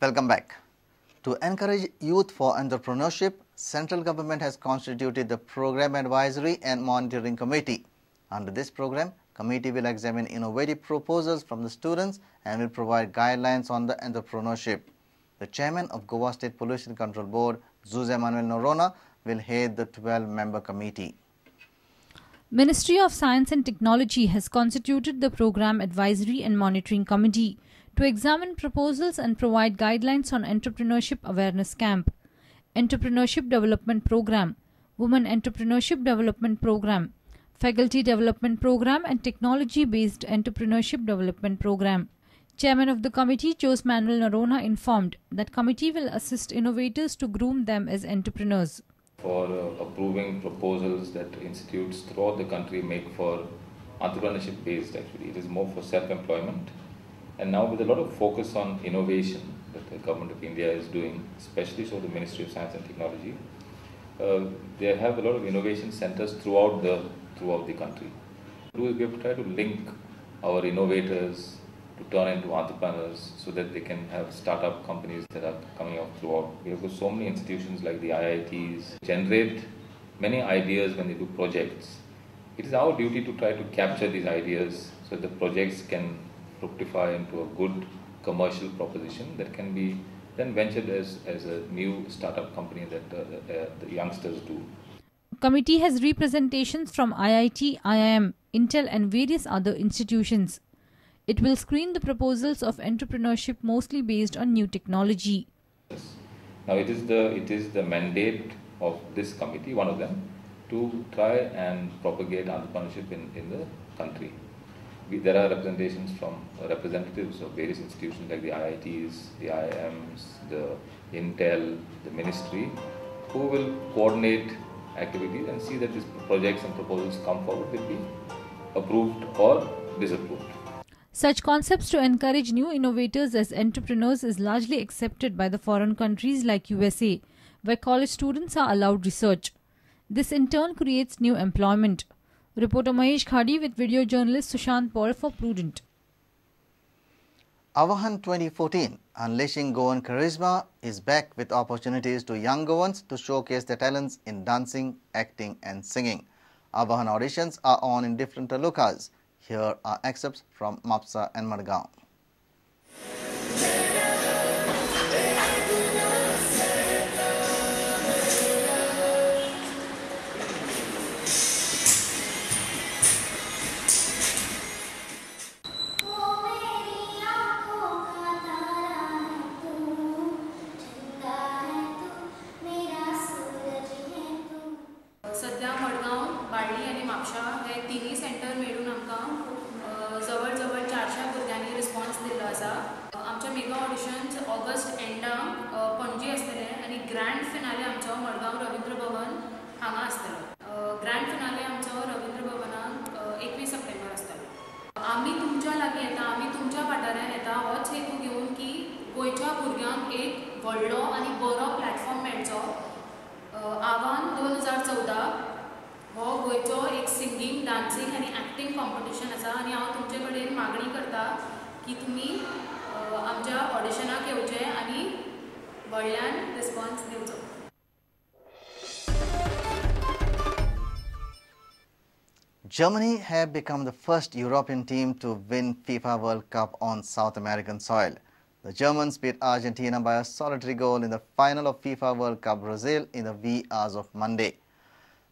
Welcome back. To encourage youth for entrepreneurship, central government has constituted the Program Advisory and Monitoring Committee. Under this program, committee will examine innovative proposals from the students and will provide guidelines on the entrepreneurship. The chairman of Goa State Pollution Control Board, Jose Manuel Noronha, will head the 12-member committee. Ministry of Science and Technology has constituted the Program Advisory and Monitoring Committee to examine proposals and provide guidelines on Entrepreneurship Awareness Camp, Entrepreneurship Development Program, Women Entrepreneurship Development Program, Faculty Development Program and Technology-Based Entrepreneurship Development Program. Chairman of the committee, Jose Manuel Noronha, informed that committee will assist innovators to groom them as entrepreneurs. For approving proposals that institutes throughout the country make for entrepreneurship based actually. It is more for self-employment. And now with a lot of focus on innovation that the government of India is doing, especially so the Ministry of Science and Technology, they have a lot of innovation centers throughout the country. We have to try to link our innovators to turn into entrepreneurs so that they can have startup companies that are coming up throughout. We have got so many institutions like the IITs generate many ideas when they do projects. It is our duty to try to capture these ideas so that the projects can fructify into a good commercial proposition that can be then ventured as a new startup company that the youngsters do. Committee has representations from IIT, IIM, Intel and various other institutions. It will screen the proposals of entrepreneurship mostly based on new technology. Now it is the mandate of this committee, one of them, to try and propagate entrepreneurship in the country. There are representatives of various institutions like the IITs, the IIMs, the Intel, the ministry, who will coordinate activities and see that these projects and proposals come forward will be approved or disapproved. Such concepts to encourage new innovators as entrepreneurs is largely accepted by the foreign countries like USA, where college students are allowed research. This in turn creates new employment. Reporter Mahesh Khadi with video journalist Sushant Paul for Prudent. Avahan 2014, Unleashing Goan Charisma, is back with opportunities to young Goans to showcase their talents in dancing, acting and singing. Avahan auditions are on in different talukas. Here are excerpts from Mapsa and Madgaon. सध्या मडगांव, बाळ्ळी आनी म्हापशा हे तिनी centre मेळून आमकां जवळ जवळ 400 भुरग्यांनी response दिल्लो आसा. आमचे मेगा ऑडिशन्स ऑगस्ट एंडाक पणजी आसतले आनी ग्रँड फिनाले आमचो मडगांव रवींद्र भवन हांगा आसतलो. ग्रँड फिनाले आमचो रवींद्र भवनांत 21 सप्टेंबर आसतलो. आमी तुमच्या लागीं येता, आमी तुमच्या वाठारांत येता होच हेतू घेवन की गोंयच्या भुरग्यांक एक व्हडलो आनी बरो प्लॅटफॉर्म मेळचो. आव्हान 2014 हो गोंयचो एक सिंगींग, डान्सिंग आनी एक्टिंग कॉम्पिटिशन आसा आनी हांव तुमचे कडेन मागणी करता की तुमी आमच्या ऑडिशनाक येवचे आनी व्हडल्यान रिस्पॉन्स दिवचो. Germany have become the first European team to win FIFA World Cup on South American soil. The Germans beat Argentina by a solitary goal in the final of FIFA World Cup Brazil in the wee hours of Monday.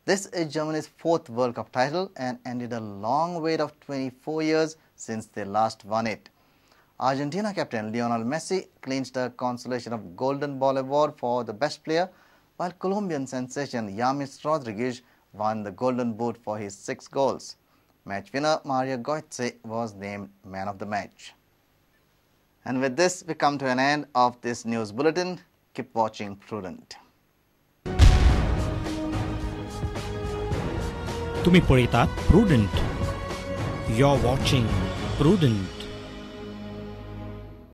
This is Germany's 4th World Cup title and ended a long wait of 24 years since they last won it. Argentina captain Lionel Messi clinched the consolation of Golden Ball Award for the best player, while Colombian sensation James Rodriguez won the Golden Boot for his 6 goals. Match winner Mario Götze was named man of the match. And with this, we come to an end of this news bulletin. Keep watching Prudent. तुम्ही पळयतात Prudent. You're watching Prudent.